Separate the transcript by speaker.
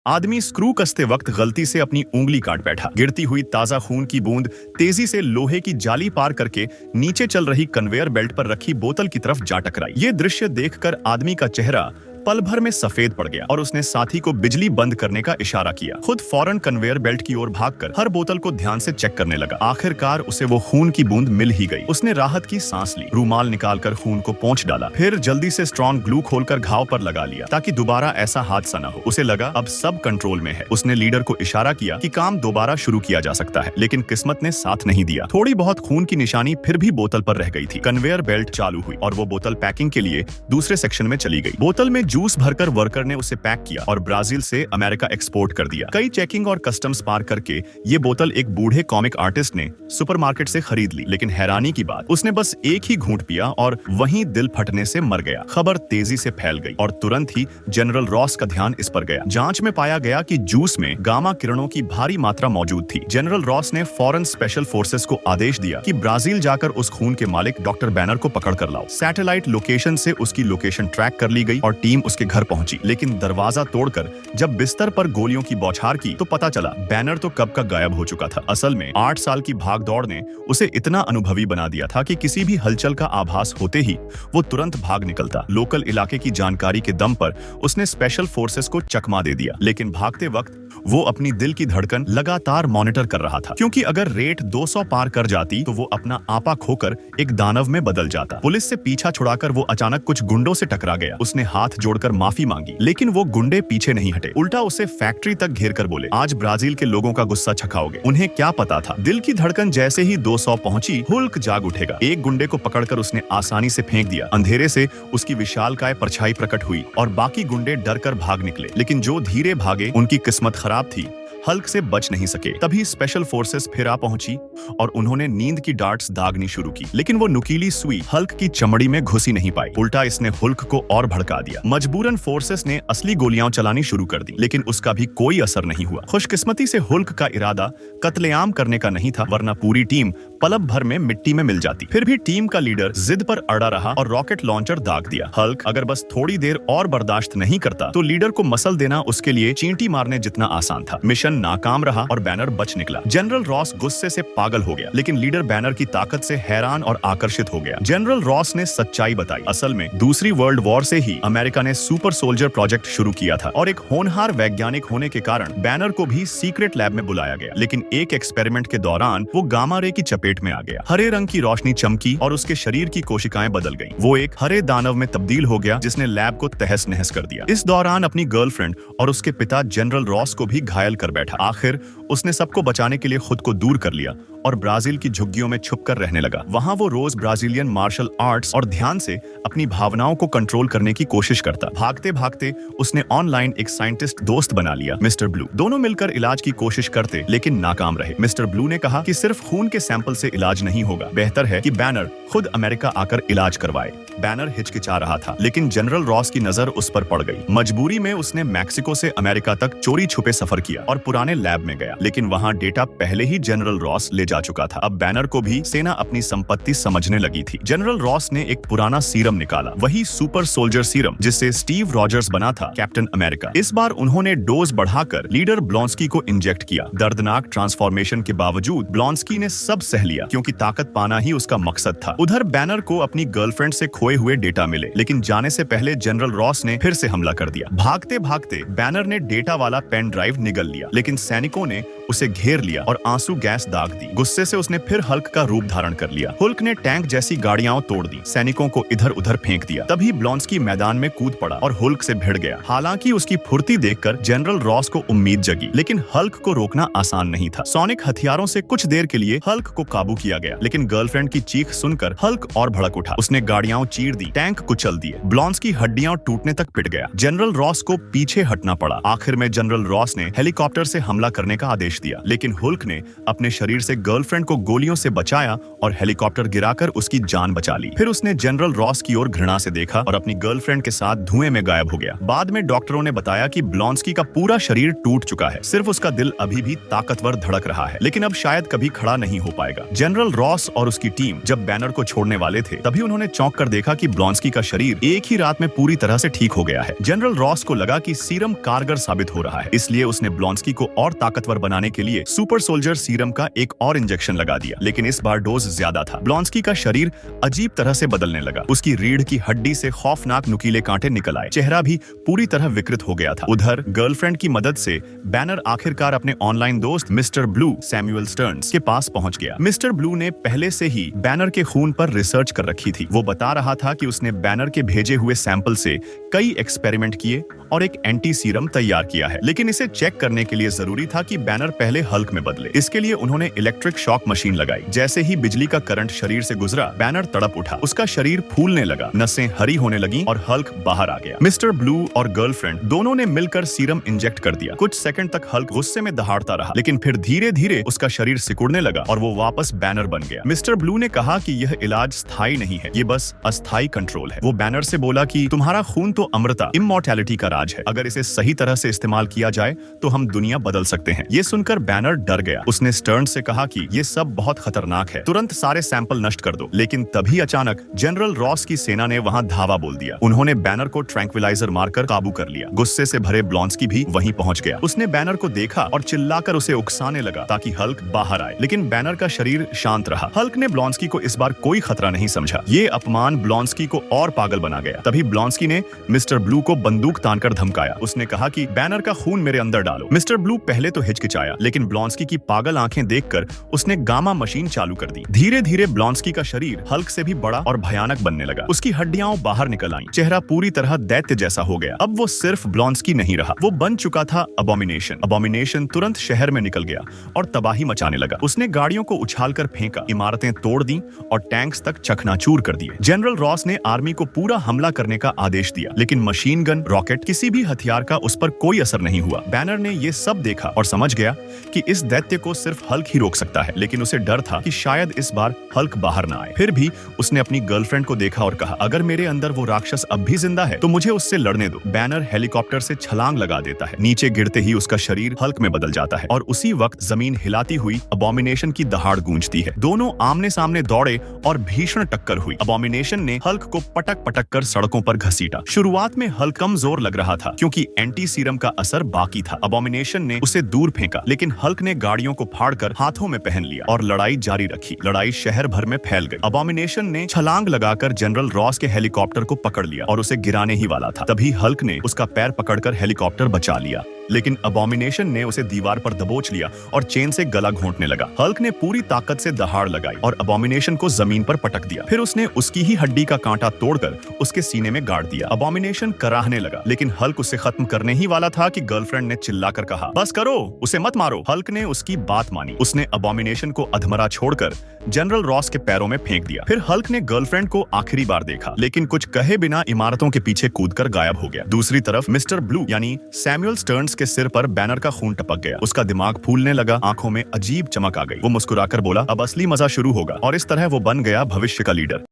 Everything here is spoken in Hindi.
Speaker 1: आदमी स्क्रू कसते वक्त गलती से अपनी उंगली काट बैठा। गिरती हुई ताजा खून की बूंद तेजी से लोहे की जाली पार करके नीचे चल रही कन्वेयर बेल्ट पर रखी बोतल की तरफ जा टकराई। ये दृश्य देखकर आदमी का चेहरा पल भर में सफेद पड़ गया और उसने साथी को बिजली बंद करने का इशारा किया। खुद फौरन कन्वेयर बेल्ट की ओर भागकर हर बोतल को ध्यान से चेक करने लगा। आखिरकार उसे वो खून की बूंद मिल ही गई। उसने राहत की सांस ली, रूमाल निकालकर खून को पोंछ डाला, फिर जल्दी से स्ट्रॉन्ग ग्लू खोलकर घाव पर लगा लिया ताकि दोबारा ऐसा हादसा न हो। उसे लगा अब सब कंट्रोल में है। उसने लीडर को इशारा किया कि काम दोबारा शुरू किया जा सकता है, लेकिन किस्मत ने साथ नहीं दिया। थोड़ी बहुत खून की निशानी फिर भी बोतल पर रह गई थी। कन्वेयर बेल्ट चालू हुई और वो बोतल पैकिंग के लिए दूसरे सेक्शन में चली गई। बोतल में जूस भरकर वर्कर ने उसे पैक किया और ब्राजील से अमेरिका एक्सपोर्ट कर दिया। कई चेकिंग और कस्टम्स पार करके ये बोतल एक बूढ़े कॉमिक आर्टिस्ट ने सुपरमार्केट से खरीद ली। लेकिन हैरानी की बात, उसने बस एक ही घूंट पिया और वहीं दिल फटने से मर गया। खबर तेजी से फैल गई और तुरंत ही जनरल रॉस का ध्यान इस पर गया। जांच में पाया गया कि जूस में गामा किरणों की भारी मात्रा मौजूद थी। जनरल रॉस ने फौरन स्पेशल फोर्सेस को आदेश दिया कि ब्राजील जाकर उस खून के मालिक डॉक्टर बैनर को पकड़ कर लाओ। सैटेलाइट लोकेशन से उसकी लोकेशन ट्रैक कर ली गई और टीम उसके घर पहुंची। लेकिन दरवाजा तोड़कर जब बिस्तर पर गोलियों की बौछार की तो पता चला बैनर तो कब का गायब हो चुका था। असल में 8 साल की भागदौड़ ने उसे इतना अनुभवी बना दिया था कि किसी भी हलचल का आभास होते ही वो तुरंत भाग निकलता। लोकल इलाके की जानकारी के दम पर उसने स्पेशल फोर्सेस को चकमा दे दिया। लेकिन भागते वक्त वो अपनी दिल की धड़कन लगातार मॉनिटर कर रहा था, क्योंकि अगर रेट 200 पार कर जाती तो वो अपना आपा खोकर एक दानव में बदल जाता। पुलिस से पीछा छुड़ाकर वो अचानक कुछ गुंडों से टकरा गया। उसने हाथ जोड़कर माफी मांगी, लेकिन वो गुंडे पीछे नहीं हटे। उल्टा उसे फैक्ट्री तक घेर कर बोले, आज ब्राजील के लोगों का गुस्सा छकाओगे। उन्हें क्या पता था, दिल की धड़कन जैसे ही 200 पहुंची, हुल्क जाग उठेगा। एक गुंडे को पकड़कर उसने आसानी से फेंक दिया। अंधेरे से उसकी विशालकाय परछाई प्रकट हुई और बाकी गुंडे डरकर भाग निकले। लेकिन जो धीरे भागे उनकी किस्मत खराब थी, हल्क से बच नहीं सके। तभी स्पेशल फोर्सेस फिर आ पहुंची और उन्होंने नींद की डार्ट्स दागनी शुरू की। लेकिन वो नुकीली सुई हल्क की चमड़ी में घुसी नहीं पाई। उल्टा इसने हुल्क को और भड़का दिया। मजबूरन फोर्सेस ने असली गोलियां चलानी शुरू कर दी, लेकिन उसका भी कोई असर नहीं हुआ। खुशकिस्मती से हुल्क का इरादा कत्लेआम करने का नहीं था, वरना पूरी टीम पलब भर में मिट्टी में मिल जाती। फिर भी टीम का लीडर जिद पर अड़ा रहा और रॉकेट लॉन्चर दाग दिया। हल्क अगर बस थोड़ी देर और बर्दाश्त नहीं करता तो लीडर को मसल देना उसके लिए चींटी मारने जितना आसान था। मिशन नाकाम रहा और बैनर बच निकला। जनरल रॉस गुस्से से पागल हो गया, लेकिन लीडर बैनर की ताकत से हैरान और आकर्षित हो गया। जनरल रॉस ने सच्चाई बताई। असल में दूसरी वर्ल्ड वॉर से ही अमेरिका ने सुपर सोल्जर प्रोजेक्ट शुरू किया था और एक होनहार वैज्ञानिक होने के कारण बैनर को भी सीक्रेट लैब में बुलाया गया। लेकिन एक एक्सपेरिमेंट के दौरान वो गामा रे की चपेट में आ गया। हरे रंग की रोशनी चमकी और उसके शरीर की कोशिकाएं बदल गईं। वो एक हरे दानव में तब्दील हो गया, जिसने लैब को तहस नहस कर दिया। इस दौरान अपनी गर्लफ्रेंड और उसके पिता जनरल रॉस को भी घायल कर बैठा। आखिर उसने सबको बचाने के लिए खुद को दूर कर लिया और ब्राजील की झुग्गियों में छुपकर रहने लगा। वहां वो रोज ब्राजीलियन मार्शल आर्ट्स और ध्यान से अपनी भावनाओं को कंट्रोल करने की कोशिश करता। भागते भागते उसने ऑनलाइन एक साइंटिस्ट दोस्त बना लिया, मिस्टर ब्लू। दोनों मिलकर इलाज की कोशिश करते, लेकिन नाकाम रहे। मिस्टर ब्लू ने कहा कि सिर्फ खून के सैंपल से इलाज नहीं होगा, बेहतर है कि बैनर खुद अमेरिका आकर इलाज करवाए। बैनर हिचकिचा रहा था, लेकिन जनरल रॉस की नजर उस पर पड़ गई। मजबूरी में उसने मैक्सिको से अमेरिका तक चोरी छुपे सफर किया और पुराने लैब में गया, लेकिन वहां डेटा पहले ही जनरल रॉस ले जा चुका था। अब बैनर को भी सेना अपनी संपत्ति समझने लगी थी। जनरल रॉस ने एक पुराना सीरम निकाला, वही सुपर सोल्जर सीरम जिससे स्टीव रॉजर्स बना था कैप्टन अमेरिका। इस बार उन्होंने डोज बढ़ाकर लीडर ब्लॉन्स्की को इंजेक्ट किया। दर्दनाक ट्रांसफॉर्मेशन के बावजूद ब्लॉन्स्की ने सब सह लिया, क्योंकि ताकत पाना ही उसका मकसद था। उधर बैनर को अपनी गर्लफ्रेंड से खोए हुए डेटा मिले, लेकिन जाने से पहले जनरल रॉस ने फिर से हमला कर दिया। भागते भागते बैनर ने डेटा वाला पेन ड्राइव निगल लिया, लेकिन सैनिकों ने उसे घेर लिया और आंसू गैस दाग दी। गुस्से से उसने फिर हल्क का रूप धारण कर लिया। हुल्क ने टैंक जैसी गाड़ियां तोड़ दी, सैनिकों को इधर उधर फेंक दिया। तभी ब्लॉन्स्की मैदान में कूद पड़ा और हुल्क से भिड़ गया। हालांकि उसकी फुर्ती देखकर जनरल रॉस को उम्मीद जगी, लेकिन हल्क को रोकना आसान नहीं था। सोनिक हथियारों से कुछ देर के लिए हल्क को काबू किया गया, लेकिन गर्लफ्रेंड की चीख सुनकर हल्क और भड़क उठा। उसने गाड़ियां चीर दी, टैंक कुचल दिए, ब्लॉन्स्की हड्डियां टूटने तक पिट गया। जनरल रॉस को पीछे हटना पड़ा। आखिर में जनरल रॉस ने हेलीकॉप्टर से हमला करने का आदेश दिया, लेकिन हुल्क ने अपने शरीर से गर्लफ्रेंड को गोलियों से बचाया और हेलीकॉप्टर गिराकर उसकी जान बचा ली। फिर उसने जनरल रॉस की ओर घृणा से देखा और अपनी गर्लफ्रेंड के साथ धुएं में गायब हो गया। बाद में डॉक्टरों ने बताया कि ब्लॉन्स्की का पूरा शरीर टूट चुका है, सिर्फ उसका दिल अभी भी ताकतवर धड़क रहा है, लेकिन अब शायद कभी खड़ा नहीं हो पाएगा। जनरल रॉस और उसकी टीम जब बैनर को छोड़ने वाले थे, तभी उन्होंने चौंक कर देखा कि ब्लॉन्स्की का शरीर एक ही रात में पूरी तरह से ठीक हो गया है। जनरल रॉस को लगा कि सीरम कारगर साबित हो रहा है, इसलिए उसने ब्लॉन्स्की को और ताकतवर बनाने के लिए सुपर सोल्जर सीरम का एक और इंजेक्शन लगा दिया, लेकिन इस बार डोज ज्यादा था। ब्लॉन्स्की का शरीर अजीब तरह से बदलने लगा, उसकी रीढ़ की हड्डी से खौफनाक नुकीले कांटे निकल आए, चेहरा भी पूरी तरह विकृत हो गया था। उधर गर्लफ्रेंड की मदद से बैनर आखिरकार अपने ऑनलाइन दोस्त मिस्टर ब्लू सैमुअल स्टर्न्स के पास पहुंच गया। मिस्टर ब्लू ने पहले से ही बैनर के खून पर रिसर्च कर रखी थी। वो बता रहा था कि उसने बैनर के भेजे हुए सैंपल से कई एक्सपेरिमेंट किए और एक एंटी सीरम तैयार किया है, लेकिन इसे चेक करने के लिए जरूरी था कि बैनर पहले हल्क में बदले। इसके लिए उन्होंने इलेक्ट्रिक शॉक मशीन लगाई। जैसे ही बिजली का करंट शरीर से गुजरा, बैनर तड़प उठा, उसका शरीर फूलने लगा, नसें हरी होने लगी और हल्क बाहर आ गया। मिस्टर ब्लू और गर्लफ्रेंड दोनों ने मिलकर सीरम इंजेक्ट कर दिया। कुछ सेकंड तक हल्क गुस्से में दहाड़ता रहा, लेकिन फिर धीरे धीरे उसका शरीर सिकुड़ने लगा और वो वापस बैनर बन गया। मिस्टर ब्लू ने कहा कि यह इलाज स्थायी नहीं है, ये बस अस्थायी कंट्रोल है। वो बैनर से बोला कि तुम्हारा खून तो अमृता, इमॉर्टैलिटी का राज है, अगर इसे सही तरह से इस्तेमाल किया जाए तो हम दुनिया बदल सकते हैं। ये सुनकर बैनर डर गया। उसने स्टर्न्स से कहा कि ये सब बहुत खतरनाक है, तुरंत सारे सैंपल नष्ट कर दो। लेकिन तभी अचानक जनरल रॉस की सेना ने वहां धावा बोल दिया। उन्होंने बैनर को ट्रैंक्विलाइजर मारकर काबू कर लिया। गुस्से से भरे ब्लॉन्स्की भी वहीं पहुंच गया। उसने बैनर को देखा और चिल्लाकर उसे उकसाने लगा ताकि हल्क बाहर आए, लेकिन बैनर का शरीर शांत रहा। हल्क ने ब्लॉन्स्की को इस बार कोई खतरा नहीं समझा। ये अपमान ब्लॉन्स्की को और पागल बना गया। तभी ब्लॉन्स्की ने मिस्टर ब्लू को बंदूक तानकर धमकाया। उसने कहा कि बैनर का खून मेरे अंदर डालो। मिस्टर ब्लू पहले तो हिचकिचाया, लेकिन ब्लॉन्स्की की पागल आंखें देखकर उसने गामा मशीन चालू कर दी। धीरे धीरे ब्लॉन्स्की का शरीर हल्क से भी बड़ा और भयानक बनने लगा। उसकी हड्डियां बाहर निकल आईं, चेहरा पूरी तरह दैत्य जैसा हो गया। अब वो सिर्फ ब्लॉन्स्की नहीं रहा, वो बन चुका था अबॉमिनेशन। अबॉमिनेशन तुरंत शहर में निकल गया और तबाही मचाने लगा। उसने गाड़ियों को उछालकर फेंका, इमारतें तोड़ दी और टैंक्स तक चकनाचूर कर दिए। जनरल रॉस ने आर्मी को पूरा हमला करने का आदेश दिया, लेकिन मशीन गन, रॉकेट, किसी भी हथियार का उस पर कोई असर नहीं हुआ। बैनर ने ये सब देखा और समझ गया कि इस दैत्य को सिर्फ हल्क ही रोक सकता है, लेकिन उसे डर था कि शायद इस बार हल्क बाहर ना आए। फिर भी उसने अपनी गर्लफ्रेंड को देखा और कहा, अगर मेरे अंदर वो राक्षस अब भी जिंदा है तो मुझे उससे लड़ने दो। बैनर हेलीकॉप्टर से छलांग लगा देता है। नीचे गिरते ही उसका शरीर हल्क में बदल जाता है और उसी वक्त जमीन हिलाती हुई अबॉमिनेशन की दहाड़ गूंजती है। दोनों आमने सामने दौड़े और भीषण टक्कर हुई। अबॉमिनेशन ने हल्क को पटक पटक कर सड़कों पर घसीटा। शुरुआत में हल्क कमजोर लग रहा था क्योंकि एंटी सीरम का असर बाकी था। अबॉमिनेशन ने उसे दूर फेंका, लेकिन हल्क ने गाड़ियों को फाड़कर हाथों में पहन लिया और लड़ाई जारी रखी। लड़ाई शहर भर में फैल गई। अबॉमिनेशन ने छलांग लगाकर जनरल रॉस के हेलीकॉप्टर को पकड़ लिया और उसे गिराने ही वाला था। तभी हल्क ने उसका पैर पकड़कर हेलीकॉप्टर बचा लिया, लेकिन अबॉमिनेशन ने उसे दीवार पर दबोच लिया और चेन से गला घोंटने लगा। हल्क ने पूरी ताकत से दहाड़ लगाई और अबॉमिनेशन को जमीन पर पटक दिया। फिर उसने उसकी ही हड्डी का कांटा तोड़कर उसके सीने में गाड़ दिया। अबॉमिनेशन कराहने लगा, लेकिन हल्क उसे खत्म करने ही वाला था कि गर्लफ्रेंड ने चिल्लाकर कहा, बस करो, उसे मत मारो। हल्क ने उसकी बात मानी। उसने अबॉमिनेशन को अधमरा छोड़कर जनरल रॉस के पैरों में फेंक दिया। फिर हल्क ने गर्लफ्रेंड को आखिरी बार देखा, लेकिन कुछ कहे बिना इमारतों के पीछे कूदकर गायब हो गया। दूसरी तरफ मिस्टर ब्लू यानी सैमुअल स्टर्न्स के सिर पर बैनर का खून टपक गया। उसका दिमाग फूलने लगा, आंखों में अजीब चमक आ गई। वो मुस्कुराकर बोला, अब असली मजा शुरू होगा। और इस तरह वो बन गया भविष्य का लीडर।